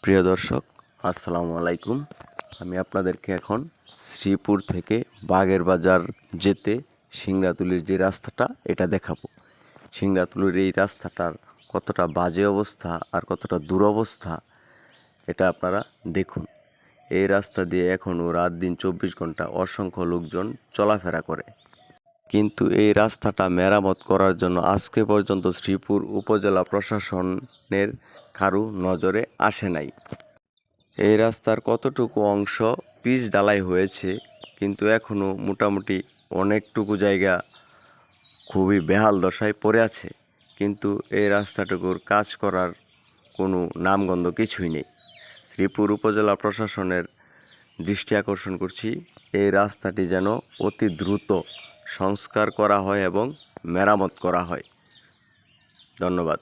প্রিয় দর্শক, আসসালামু আলাইকুম। আমি আপনাদেরকে এখন শ্রীপুর থেকে বাগের বাজার যেতে সিংড়াতুলির যে রাস্তাটা এটা দেখাবো। সিংড়াতুলির এই রাস্তাটার কতটা বাজে অবস্থা আর কতটা দুরবস্থা এটা আপনারা দেখুন। এই রাস্তা দিয়ে এখনও রাত দিন 24 ঘন্টা অসংখ্য লোকজন চলাফেরা করে, কিন্তু এই রাস্তাটা মেরামত করার জন্য আজকে পর্যন্ত শ্রীপুর উপজেলা প্রশাসনের কারো নজরে আসে নাই। এই রাস্তার কতটুকু অংশ পিচ ঢালাই হয়েছে, কিন্তু এখনও মোটামুটি অনেকটুকু জায়গা খুবই বেহাল দশায় পড়ে আছে, কিন্তু এই রাস্তাটুকুর কাজ করার কোনো নামগন্ধ কিছুই নেই। শ্রীপুর উপজেলা প্রশাসনের দৃষ্টি আকর্ষণ করছি, এই রাস্তাটি যেন অতি দ্রুত সংস্কার করা হয় এবং মেরামত করা হয়। ধন্যবাদ।